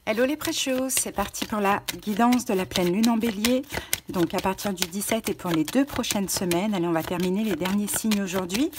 Hello les précieux, c'est parti pour la guidance de la pleine lune en bélier. Donc à partir du 17 et pour les 2 prochaines semaines. Allez, on va terminer les derniers signes aujourd'hui.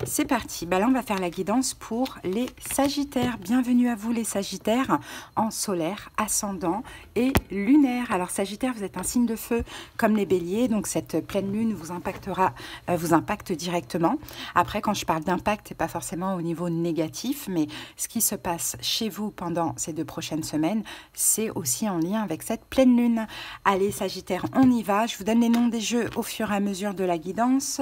C'est parti. Là, on va faire la guidance pour les sagittaires. Bienvenue à vous les sagittaires en solaire, ascendant et lunaire. Alors sagittaire, vous êtes un signe de feu comme les béliers. Donc cette pleine lune vous impacte directement. Après, quand je parle d'impact, c'est pas forcément au niveau négatif, mais ce qui se passe chez vous pendant ces 2 prochaines semaines, c'est aussi en lien avec cette pleine lune. Allez sagittaire, on y va. Je vous donne les noms des jeux au fur et à mesure de la guidance.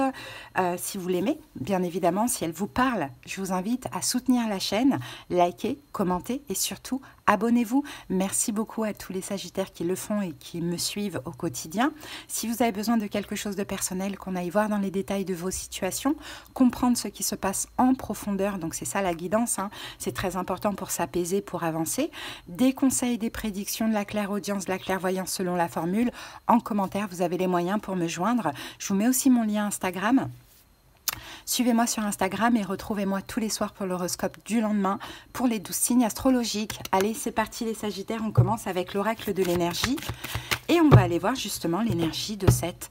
Si vous l'aimez, bien évidemment, si elle vous parle, je vous invite à soutenir la chaîne, liker, commenter et surtout abonnez-vous. Merci beaucoup à tous les sagittaires qui le font et qui me suivent au quotidien. Si vous avez besoin de quelque chose de personnel, qu'on aille voir dans les détails de vos situations, comprendre ce qui se passe en profondeur, donc c'est ça la guidance, hein. C'est très important pour s'apaiser, pour avancer. Des conseils, des prédictions, de la clairaudience, de la clairvoyance selon la formule, en commentaire, vous avez les moyens pour me joindre. Je vous mets aussi mon lien Instagram. Suivez-moi sur Instagram et retrouvez-moi tous les soirs pour l'horoscope du lendemain pour les 12 signes astrologiques. Allez, c'est parti les sagittaires, on commence avec l'oracle de l'énergie et on va aller voir justement l'énergie de cette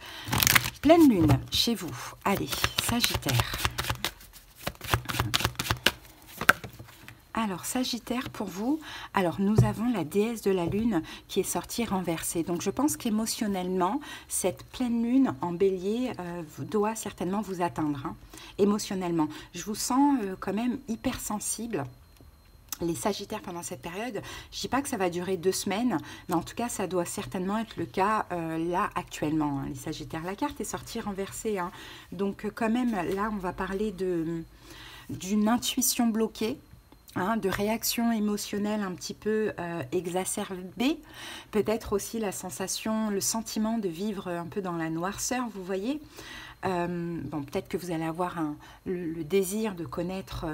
pleine lune chez vous. Allez, sagittaire. Alors, Sagittaire, pour vous, alors nous avons la déesse de la lune qui est sortie renversée. Donc, je pense qu'émotionnellement, cette pleine lune en bélier doit certainement vous atteindre, hein, émotionnellement. Je vous sens quand même hypersensible. Les sagittaires pendant cette période, je ne dis pas que ça va durer 2 semaines, mais en tout cas, ça doit certainement être le cas là actuellement, hein, les sagittaires. La carte est sortie renversée, hein, donc quand même, là, on va parler d'une intuition bloquée. Hein, de réaction émotionnelle un petit peu exacerbée, peut-être aussi la sensation, le sentiment de vivre un peu dans la noirceur, vous voyez. Bon, peut-être que vous allez avoir le désir de connaître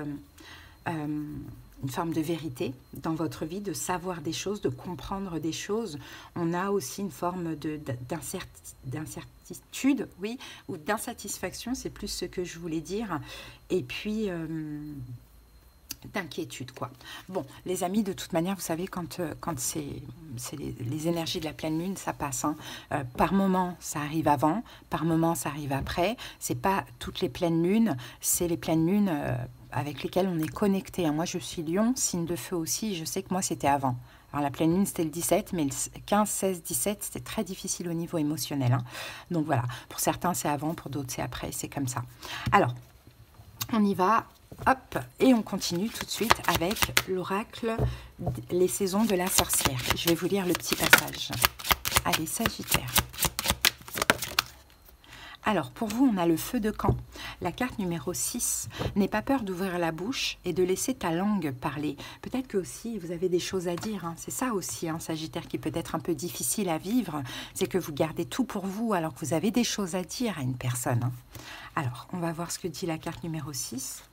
une forme de vérité dans votre vie, de savoir des choses, de comprendre des choses. On a aussi une forme d'incertitude, oui, ou d'insatisfaction, c'est plus ce que je voulais dire. Et puis d'inquiétude, quoi. Bon, les amis, de toute manière, vous savez, quand c'est les énergies de la pleine lune, ça passe, hein. Par moment, ça arrive avant, par moment, ça arrive après. C'est pas toutes les pleines lunes, c'est les pleines lunes avec lesquelles on est connecté, hein. Moi, je suis Lion, signe de feu aussi, je sais que moi, c'était avant. Alors, la pleine lune, c'était le 17, mais le 15, 16, 17, c'était très difficile au niveau émotionnel, hein. Donc, voilà. Pour certains, c'est avant, pour d'autres, c'est après, c'est comme ça. Alors, on y va. Hop, et on continue tout de suite avec l'oracle, les saisons de la sorcière. Je vais vous lire le petit passage. Allez, Sagittaire. Alors, pour vous, on a le feu de camp. La carte numéro 6. N'aie pas peur d'ouvrir la bouche et de laisser ta langue parler. Peut-être que aussi, vous avez des choses à dire, hein. C'est ça aussi, hein, Sagittaire, qui peut être un peu difficile à vivre. C'est que vous gardez tout pour vous alors que vous avez des choses à dire à une personne, hein. Alors, on va voir ce que dit la carte numéro 6.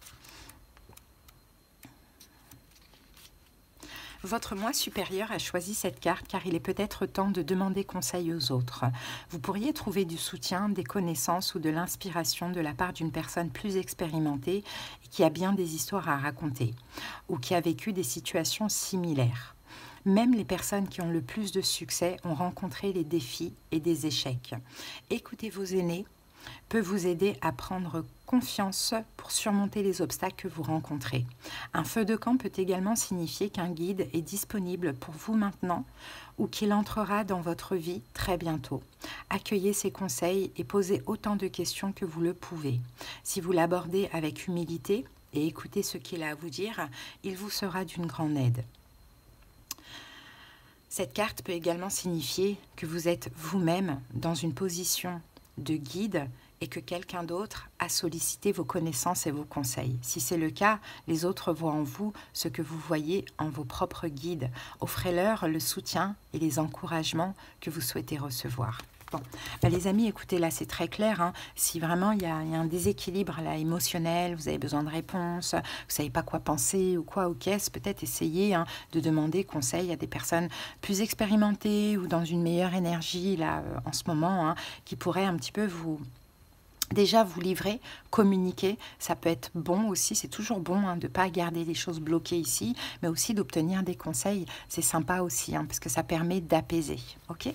Votre moi supérieur a choisi cette carte car il est peut-être temps de demander conseil aux autres. Vous pourriez trouver du soutien, des connaissances ou de l'inspiration de la part d'une personne plus expérimentée et qui a bien des histoires à raconter ou qui a vécu des situations similaires. Même les personnes qui ont le plus de succès ont rencontré des défis et des échecs. Écoutez vos aînés peut vous aider à prendre confiance pour surmonter les obstacles que vous rencontrez. Un feu de camp peut également signifier qu'un guide est disponible pour vous maintenant ou qu'il entrera dans votre vie très bientôt. Accueillez ses conseils et posez autant de questions que vous le pouvez. Si vous l'abordez avec humilité et écoutez ce qu'il a à vous dire, il vous sera d'une grande aide. Cette carte peut également signifier que vous êtes vous-même dans une position de guide et que quelqu'un d'autre a sollicité vos connaissances et vos conseils. Si c'est le cas, les autres voient en vous ce que vous voyez en vos propres guides. Offrez-leur le soutien et les encouragements que vous souhaitez recevoir. Bon, les amis, écoutez, là c'est très clair, hein. Si vraiment il y a un déséquilibre là, émotionnel, vous avez besoin de réponses, vous ne savez pas quoi penser ou quoi ou qu'est-ce, peut-être essayez, hein, de demander conseil à des personnes plus expérimentées ou dans une meilleure énergie là en ce moment, hein, qui pourraient un petit peu vous déjà vous livrer, communiquer, ça peut être bon aussi, c'est toujours bon de ne pas garder les choses bloquées ici, mais aussi d'obtenir des conseils, c'est sympa aussi, parce que ça permet d'apaiser, ok?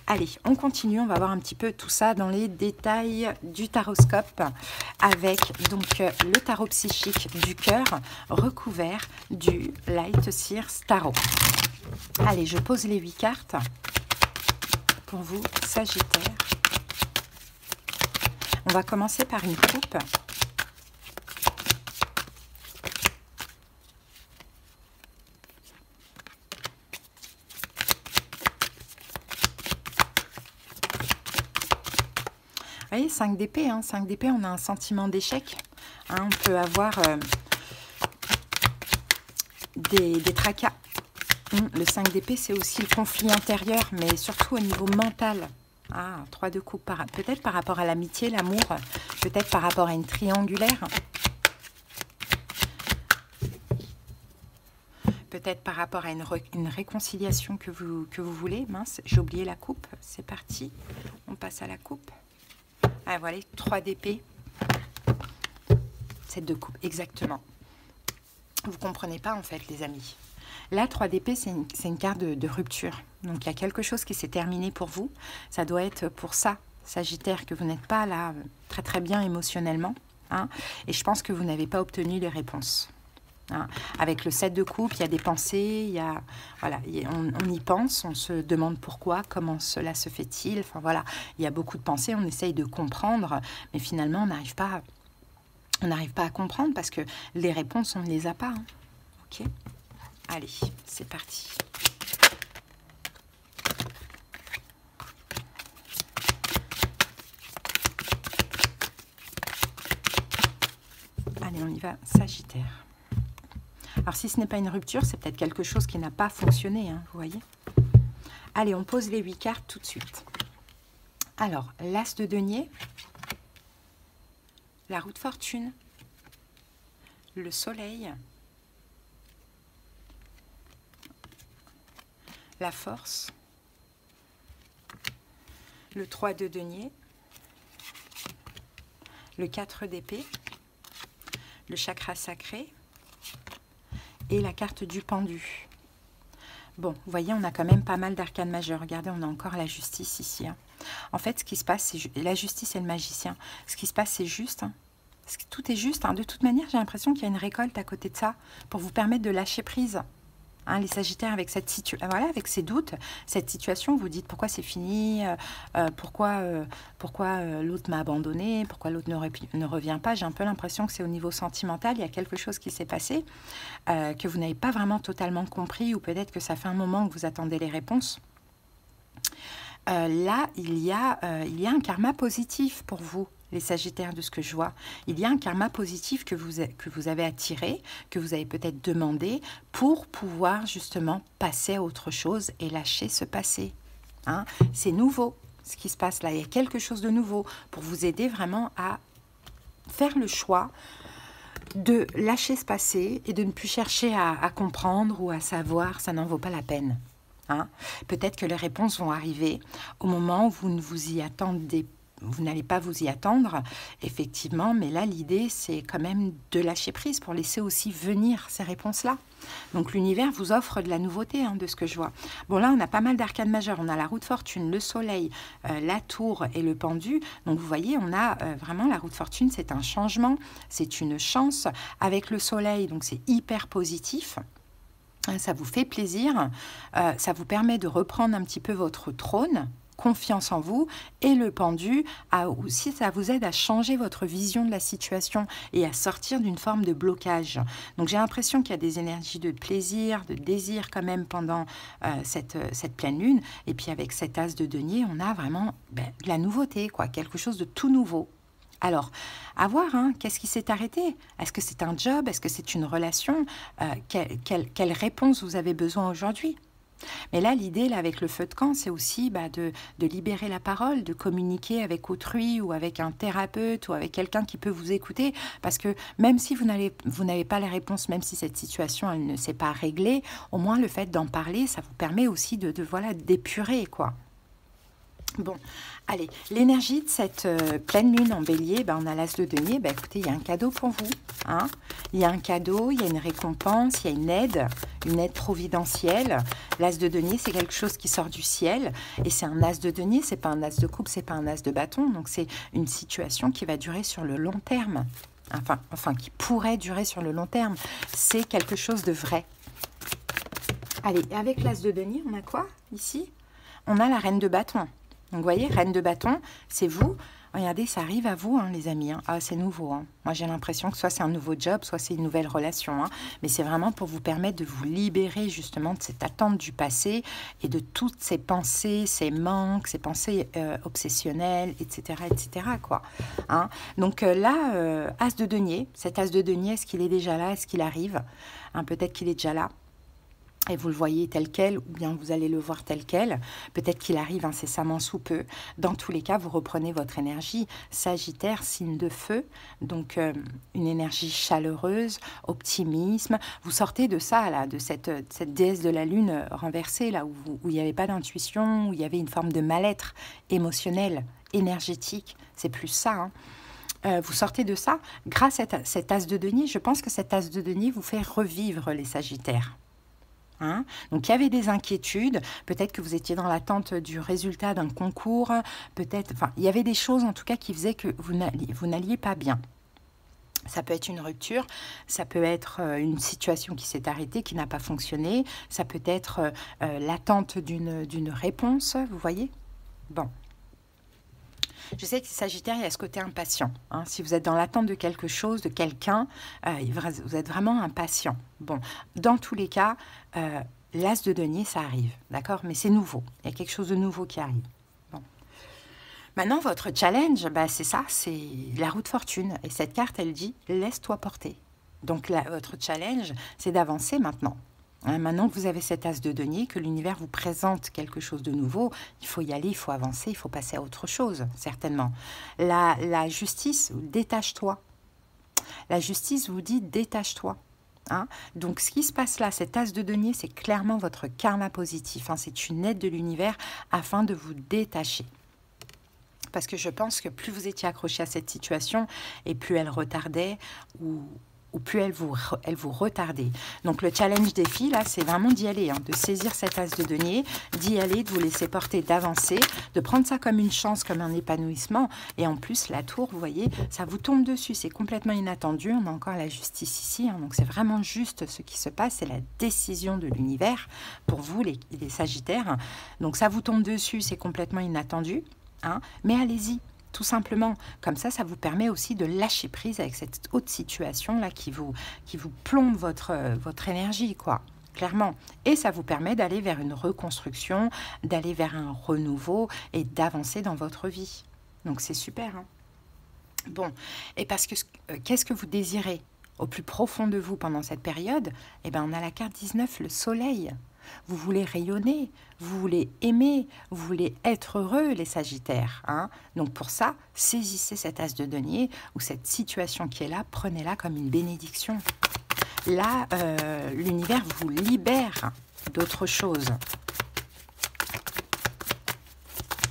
Allez, on continue, on va voir un petit peu tout ça dans les détails du taroscope, avec donc le tarot psychique du cœur, recouvert du Light Seers Tarot. Allez, je pose les 8 cartes pour vous, Sagittaire. On va commencer par une coupe. Vous voyez, 5 d'épée, 5 d'épée, on a un sentiment d'échec. On peut avoir des tracas. Le 5 d'épée, c'est aussi le conflit intérieur, mais surtout au niveau mental. 3 de coupe, peut-être par rapport à l'amitié, l'amour, peut-être par rapport à une triangulaire. Peut-être par rapport à une réconciliation que vous voulez. Mince, j'ai oublié la coupe. C'est parti. On passe à la coupe. Voilà, 3 d'épée. 7 de coupe, exactement. Vous ne comprenez pas, en fait, les amis. Là, 3 d'épée, c'est une carte de rupture. Donc, il y a quelque chose qui s'est terminé pour vous. Ça doit être pour ça, Sagittaire, que vous n'êtes pas là très très bien émotionnellement. Et je pense que vous n'avez pas obtenu les réponses. Avec le 7 de coupe, il y a des pensées, voilà, on y pense, on se demande pourquoi, comment cela se fait-il. Enfin voilà, il y a beaucoup de pensées, on essaye de comprendre, mais finalement, on n'arrive pas à comprendre parce que les réponses, on ne les a pas. Ok ? Allez, c'est parti. Allez, on y va, Sagittaire. Alors, si ce n'est pas une rupture, c'est peut-être quelque chose qui n'a pas fonctionné, vous voyez. Allez, on pose les 8 cartes tout de suite. Alors, l'As de denier, la roue de fortune, le soleil, la force, le 3 de denier, le 4 d'épée, le chakra sacré et la carte du pendu. Bon, vous voyez, on a quand même pas mal d'arcanes majeures. Regardez, on a encore la justice ici. En fait, ce qui se passe, c'est la justice et le magicien. Ce qui se passe, c'est juste. Tout est juste. De toute manière, j'ai l'impression qu'il y a une récolte à côté de ça pour vous permettre de lâcher prise. Les Sagittaires, avec cette situation, voilà, avec ces doutes, cette situation, vous dites pourquoi c'est fini, pourquoi l'autre m'a abandonné, pourquoi l'autre ne revient pas. J'ai un peu l'impression que c'est au niveau sentimental, il y a quelque chose qui s'est passé, que vous n'avez pas vraiment totalement compris, ou peut-être que ça fait un moment que vous attendez les réponses. Là, il y a un karma positif pour vous, les Sagittaires, de ce que je vois. Il y a un karma positif que vous avez attiré, que vous avez peut-être demandé, pour pouvoir justement passer à autre chose et lâcher ce passé. C'est nouveau, ce qui se passe là. Il y a quelque chose de nouveau pour vous aider vraiment à faire le choix de lâcher ce passé et de ne plus chercher à comprendre ou à savoir. Ça n'en vaut pas la peine. Peut-être que les réponses vont arriver au moment où vous ne vous y attendez pas. Vous n'allez pas vous y attendre, effectivement, mais là, l'idée, c'est quand même de lâcher prise pour laisser aussi venir ces réponses-là. Donc, l'univers vous offre de la nouveauté, de ce que je vois. Bon, là, on a pas mal d'arcanes majeures. On a la roue de fortune, le soleil, la tour et le pendu. Donc, vous voyez, on a vraiment la roue de fortune, c'est un changement, c'est une chance. Avec le soleil, donc c'est hyper positif. Ça vous fait plaisir, ça vous permet de reprendre un petit peu votre trône, confiance en vous, et le pendu, aussi ça vous aide à changer votre vision de la situation et à sortir d'une forme de blocage. Donc j'ai l'impression qu'il y a des énergies de plaisir, de désir quand même pendant cette pleine lune, et puis avec cet as de denier, on a vraiment de la nouveauté, quelque chose de tout nouveau. Alors, à voir, qu'est-ce qui s'est arrêté? Est-ce que c'est un job? Est-ce que c'est une relation? Quelle réponse vous avez besoin aujourd'hui? Mais là, l'idée, avec le feu de camp, c'est aussi de libérer la parole, de communiquer avec autrui ou avec un thérapeute ou avec quelqu'un qui peut vous écouter. Parce que même si vous n'avez pas la réponse, même si cette situation, elle ne s'est pas réglée, au moins le fait d'en parler, ça vous permet aussi voilà, d'épurer, quoi. Bon, allez, l'énergie de cette pleine lune en bélier, ben, on a l'as de denier, ben, écoutez, il y a un cadeau pour vous. Hein, il y a un cadeau, il y a une récompense, il y a une aide providentielle. L'as de denier, c'est quelque chose qui sort du ciel. Et c'est un as de denier, c'est pas un as de coupe, c'est pas un as de bâton. Donc c'est une situation qui va durer sur le long terme. Enfin, qui pourrait durer sur le long terme. C'est quelque chose de vrai. Allez, avec l'as de denier, on a quoi ici? On a la reine de bâton. Donc, vous voyez, reine de bâton, c'est vous. Regardez, ça arrive à vous, hein, les amis. Hein. Ah, c'est nouveau. Hein. Moi, j'ai l'impression que soit c'est un nouveau job, soit c'est une nouvelle relation. Hein. Mais c'est vraiment pour vous permettre de vous libérer, justement, de cette attente du passé et de toutes ces pensées, ces manques, ces pensées obsessionnelles, etc., etc., quoi. Hein. Donc là, as de denier. Cet as de denier, est-ce qu'il est déjà là? Est-ce qu'il arrive? Hein, peut-être qu'il est déjà là. Et vous le voyez tel quel, ou bien vous allez le voir tel quel. Peut-être qu'il arrive incessamment sous peu. Dans tous les cas, vous reprenez votre énergie. Sagittaire, signe de feu, donc une énergie chaleureuse, optimisme. Vous sortez de ça, là, de cette déesse de la lune renversée, là, où il n'y avait pas d'intuition, où il y avait une forme de mal-être émotionnel, énergétique. C'est plus ça, hein. Vous sortez de ça grâce à cet as de denier. Je pense que cet as de denier vous fait revivre les Sagittaires. Hein? Donc, il y avait des inquiétudes. Peut-être que vous étiez dans l'attente du résultat d'un concours. Peut-être, enfin, il y avait des choses en tout cas qui faisaient que vous n'alliez pas bien. Ça peut être une rupture, ça peut être une situation qui s'est arrêtée, qui n'a pas fonctionné. Ça peut être l'attente d'une réponse, vous voyez? Bon. Je sais que Sagittaire, il y a ce côté impatient. Hein. Si vous êtes dans l'attente de quelque chose, de quelqu'un, vous êtes vraiment impatient. Bon, dans tous les cas, l'as de denier, ça arrive, d'accord? Mais c'est nouveau. Il y a quelque chose de nouveau qui arrive. Bon. Maintenant, votre challenge, bah, c'est ça, c'est la roue de fortune. Et cette carte, elle dit « laisse-toi porter ». Donc, votre challenge, c'est d'avancer maintenant. Hein, maintenant que vous avez cet as de denier, que l'univers vous présente quelque chose de nouveau, il faut y aller, il faut avancer, il faut passer à autre chose, certainement. La justice, détache-toi. La justice vous dit détache-toi. Hein. Donc, ce qui se passe là, cet as de denier, c'est clairement votre karma positif. Hein. C'est une aide de l'univers afin de vous détacher. Parce que je pense que plus vous étiez accroché à cette situation et plus elle retardait ou plus elle vous retardait. Donc, le challenge défi, là, c'est vraiment d'y aller, hein, de saisir cet as de denier, d'y aller, de vous laisser porter, d'avancer, de prendre ça comme une chance, comme un épanouissement. Et en plus, la tour, vous voyez, ça vous tombe dessus. C'est complètement inattendu. On a encore la justice ici. Hein, donc, c'est vraiment juste ce qui se passe. C'est la décision de l'univers pour vous, les Sagittaires. Donc, ça vous tombe dessus. C'est complètement inattendu. Hein, mais allez-y. Tout simplement, comme ça vous permet aussi de lâcher prise avec cette haute situation-là qui vous plombe votre énergie, quoi, clairement. Et ça vous permet d'aller vers une reconstruction, d'aller vers un renouveau et d'avancer dans votre vie. Donc, c'est super. Hein. Bon, et parce que qu'est-ce que vous désirez au plus profond de vous pendant cette période? Eh bien, on a la carte 19, le soleil. Vous voulez rayonner, vous voulez aimer, vous voulez être heureux, les Sagittaires. Hein. Donc pour ça, saisissez cet as de denier ou cette situation qui est là, prenez-la comme une bénédiction. Là, l'univers vous libère d'autre chose.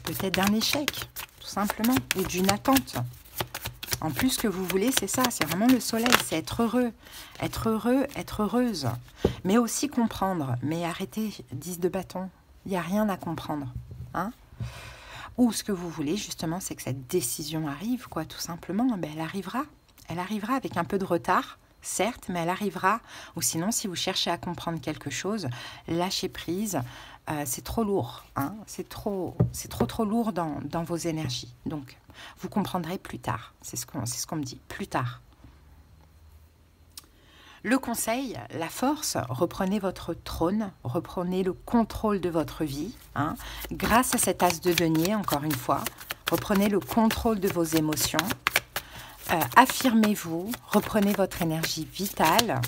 Peut-être d'un échec, tout simplement, ou d'une attente. En plus, ce que vous voulez, c'est ça, c'est vraiment le soleil, c'est être heureux, être heureuse. Mais aussi comprendre, mais arrêtez, 10 de bâton, il n'y a rien à comprendre. Hein. Ou ce que vous voulez, justement, c'est que cette décision arrive, quoi, tout simplement. Ben, elle arrivera avec un peu de retard, certes, mais elle arrivera. Ou sinon, si vous cherchez à comprendre quelque chose, lâchez prise, c'est trop lourd, hein, c'est trop lourd dans vos énergies. Donc, vous comprendrez plus tard. C'est ce qu'on me dit, plus tard. Le conseil, la force, reprenez votre trône, reprenez le contrôle de votre vie. Hein, grâce à cet as de denier, encore une fois, reprenez le contrôle de vos émotions. Affirmez-vous, reprenez votre énergie vitale.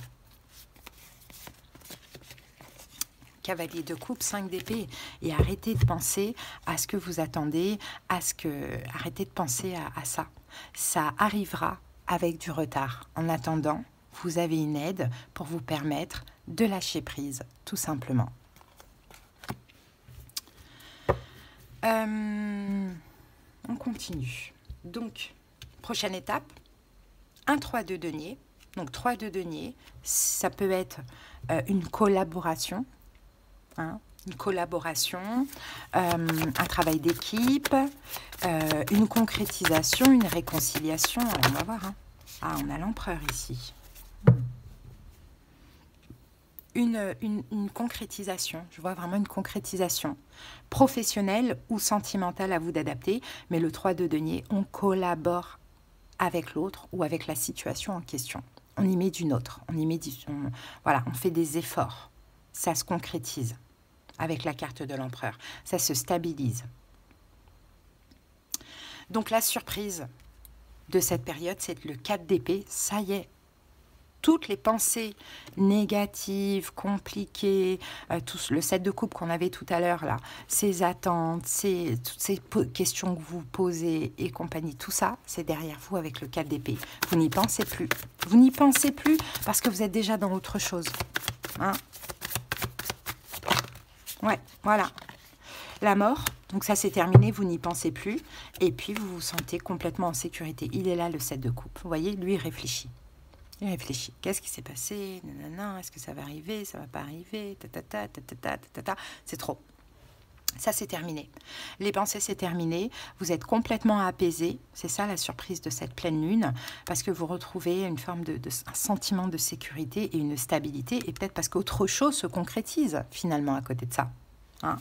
Cavalier de coupe, 5 d'épée, et arrêtez de penser à ce que vous attendez, arrêtez de penser à ça. Ça arrivera avec du retard. En attendant, vous avez une aide pour vous permettre de lâcher prise, tout simplement. On continue. Donc, prochaine étape, un 3 de denier. Donc, 3 de denier, ça peut être une collaboration, hein, une collaboration, un travail d'équipe, une concrétisation, une réconciliation. Alors, on va voir. Hein. Ah, on a l'empereur ici. Une concrétisation, je vois vraiment une concrétisation professionnelle ou sentimentale, à vous d'adapter, mais le 3 de denier, on collabore avec l'autre ou avec la situation en question. On y met du nôtre, voilà, on fait des efforts, ça se concrétise avec la carte de l'empereur, ça se stabilise. Donc la surprise de cette période, c'est le 4 d'épée, ça y est. Toutes les pensées négatives, compliquées, le 7 de coupe qu'on avait tout à l'heure, là, ces attentes, toutes ces questions que vous posez et compagnie, tout ça, c'est derrière vous avec le 4 d'épée. Vous n'y pensez plus. Vous n'y pensez plus parce que vous êtes déjà dans autre chose. Hein? Ouais, voilà. La mort, donc ça c'est terminé, vous n'y pensez plus. Et puis vous vous sentez complètement en sécurité. Il est là, le 7 de coupe. Vous voyez, lui, il réfléchit. Il réfléchit. Qu'est-ce qui s'est passé? Nanana, est-ce que ça va arriver? Ça va pas arriver? C'est trop. Ça, c'est terminé. Les pensées, c'est terminé. Vous êtes complètement apaisé. C'est ça la surprise de cette pleine lune. Parce que vous retrouvez une forme un sentiment de sécurité et une stabilité. Et peut-être parce qu'autre chose se concrétise finalement à côté de ça. Hein.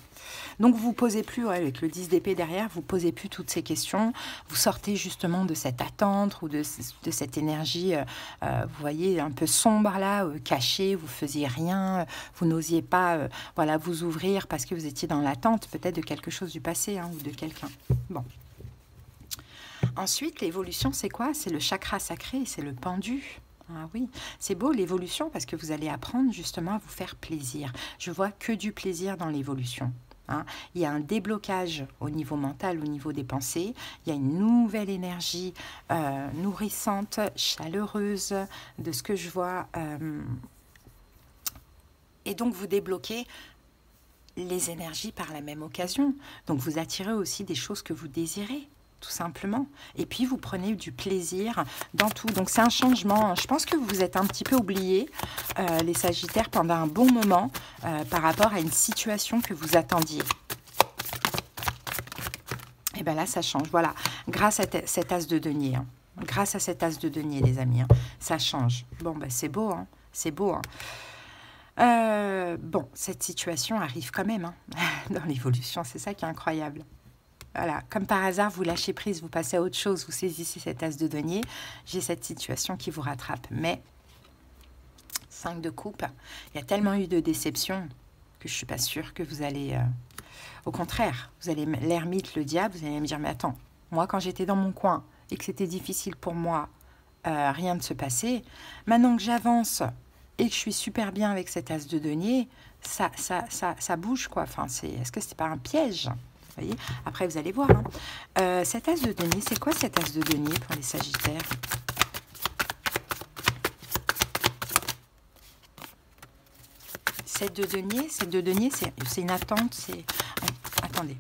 Donc vous ne posez plus, ouais, avec le 10 d'épée derrière, vous ne posez plus toutes ces questions, vous sortez justement de cette attente ou de cette énergie, vous voyez, un peu sombre là, cachée, vous ne faisiez rien, vous n'osiez pas voilà, vous ouvrir parce que vous étiez dans l'attente peut-être de quelque chose du passé hein, ou de quelqu'un. Bon. Ensuite, l'évolution, c'est quoi? C'est le chakra sacré, c'est le pendu. Ah oui, c'est beau l'évolution parce que vous allez apprendre justement à vous faire plaisir. Je vois que du plaisir dans l'évolution. Hein. Il y a un déblocage au niveau mental, au niveau des pensées. Il y a une nouvelle énergie nourrissante, chaleureuse de ce que je vois. Et donc vous débloquez les énergies par la même occasion. Donc vous attirez aussi des choses que vous désirez. Tout simplement. Et puis, vous prenez du plaisir dans tout. Donc, c'est un changement. Je pense que vous vous êtes un petit peu oubliés, les Sagittaires, pendant un bon moment par rapport à une situation que vous attendiez. Et bien là, ça change. Voilà. Grâce à cet as de denier. Hein. Grâce à cet as de denier, les amis. Hein. Ça change. Bon, ben, c'est beau. Hein. C'est beau. Hein. Bon, cette situation arrive quand même. Hein. Dans l'évolution, c'est ça qui est incroyable. Voilà, comme par hasard, vous lâchez prise, vous passez à autre chose, vous saisissez cet as de denier. J'ai cette situation qui vous rattrape. Mais, 5 de coupe, il y a tellement eu de déceptions que je ne suis pas sûre que vous allez... au contraire, vous allez l'ermite, le diable, vous allez me dire, mais attends, moi quand j'étais dans mon coin et que c'était difficile pour moi, rien ne se passait. Maintenant que j'avance et que je suis super bien avec cet as de denier, ça bouge quoi. Enfin, est-ce que c'est pas un piège ? Vous voyez. Après, vous allez voir. Hein. Cet as de denier, c'est quoi cet as de denier pour les Sagittaires? Cet de denier, c'est une attente. Attendez.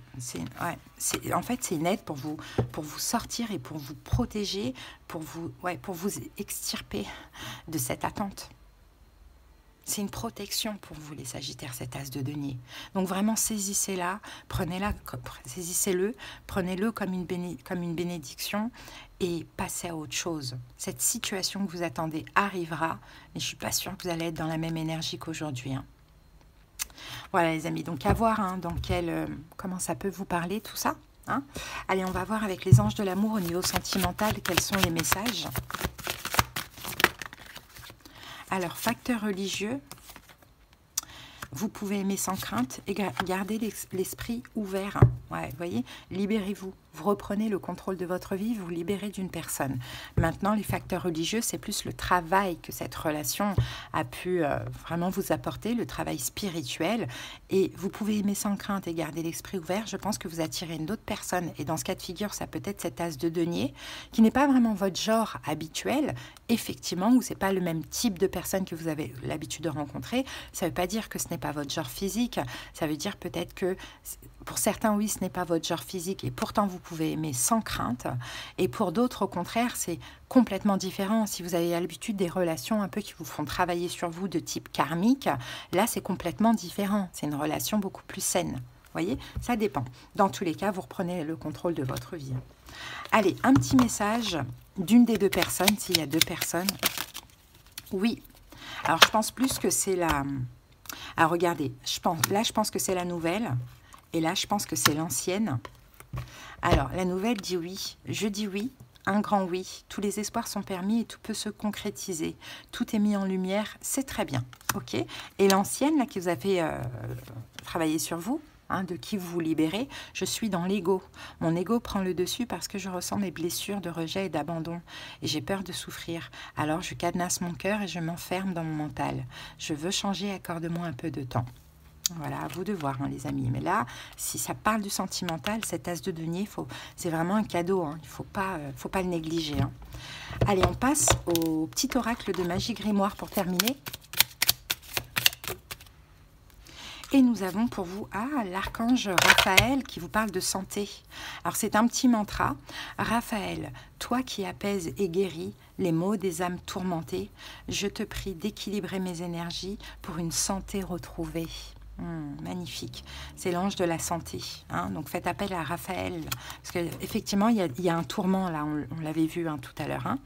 En fait, c'est une aide pour vous sortir et pour vous protéger, pour vous extirper de cette attente. C'est une protection pour vous, les Sagittaires, cet as de denier. Donc vraiment, saisissez-la, saisissez-le, prenez-le comme une bénédiction et passez à autre chose. Cette situation que vous attendez arrivera, mais je ne suis pas sûre que vous allez être dans la même énergie qu'aujourd'hui. Hein. Voilà, les amis. Donc, à voir hein, comment ça peut vous parler, tout ça. Hein. Allez, on va voir avec les anges de l'amour au niveau sentimental, quels sont les messages. Alors, facteur religieux, vous pouvez aimer sans crainte et garder l'esprit ouvert. Ouais, vous voyez, libérez-vous. vous reprenez le contrôle de votre vie, vous vous libérez d'une personne. Maintenant, les facteurs religieux, c'est plus le travail que cette relation a pu vraiment vous apporter, le travail spirituel. Et vous pouvez aimer sans crainte et garder l'esprit ouvert. Je pense que vous attirez une autre personne. Et dans ce cas de figure, ça peut être cet as de denier, qui n'est pas vraiment votre genre habituel, effectivement, ou c'est pas le même type de personne que vous avez l'habitude de rencontrer. Ça ne veut pas dire que ce n'est pas votre genre physique. Ça veut dire peut-être que pour certains, oui, ce n'est pas votre genre physique et pourtant vous pouvez aimer sans crainte. Et pour d'autres, au contraire, c'est complètement différent. Si vous avez l'habitude des relations un peu qui vous font travailler sur vous de type karmique, là, c'est complètement différent. C'est une relation beaucoup plus saine. Vous voyez, ça dépend. Dans tous les cas, vous reprenez le contrôle de votre vie. Allez, un petit message d'une des deux personnes, s'il y a deux personnes. Oui. Alors, je pense plus que c'est la... Alors, regardez, je pense que c'est la nouvelle. Et là, je pense que c'est l'ancienne. Alors, la nouvelle dit oui. Je dis oui. Un grand oui. Tous les espoirs sont permis et tout peut se concrétiser. Tout est mis en lumière. C'est très bien. OK. Et l'ancienne, là, qui vous a fait travailler sur vous, hein, de qui vous vous libérez, je suis dans l'ego. Mon ego prend le dessus parce que je ressens des blessures de rejet et d'abandon. Et j'ai peur de souffrir. Alors, je cadenasse mon cœur et je m'enferme dans mon mental. Je veux changer, accorde-moi un peu de temps. Voilà, à vous de voir, hein, les amis. Mais là, si ça parle du sentimental, cet as de denier, c'est vraiment un cadeau. Hein. Il ne faut pas le négliger. Hein. Allez, on passe au petit oracle de magie grimoire pour terminer. Et nous avons pour vous l'archange Raphaël qui vous parle de santé. Alors, c'est un petit mantra. Raphaël, toi qui apaises et guéris les maux des âmes tourmentées, je te prie d'équilibrer mes énergies pour une santé retrouvée. Magnifique, c'est l'ange de la santé, hein. Donc faites appel à Raphaël, parce qu'effectivement il y a un tourment là, on l'avait vu, hein, tout à l'heure, hein.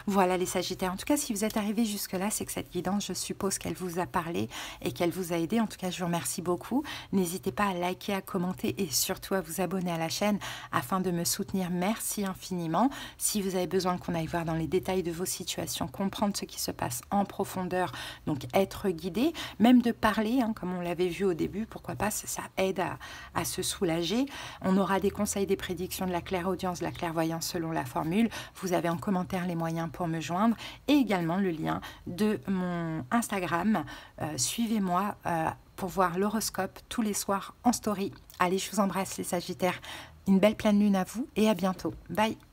Voilà les Sagittaires, en tout cas si vous êtes arrivés jusque là, c'est que cette guidance, je suppose qu'elle vous a parlé et qu'elle vous a aidé. En tout cas je vous remercie beaucoup, n'hésitez pas à liker, à commenter et surtout à vous abonner à la chaîne afin de me soutenir. Merci infiniment. Si vous avez besoin qu'on aille voir dans les détails de vos situations, comprendre ce qui se passe en profondeur, donc être guidé, même de parler, hein, comme on l'avait vu au début, pourquoi pas, ça aide à se soulager. On aura des conseils, des prédictions, de la clairaudience, de la clairvoyance selon la formule. Vous avez en commentaire les moyens pour me joindre et également le lien de mon Instagram. Suivez-moi pour voir l'horoscope tous les soirs en story. Allez, je vous embrasse les Sagittaires. Une belle pleine lune à vous et à bientôt. Bye!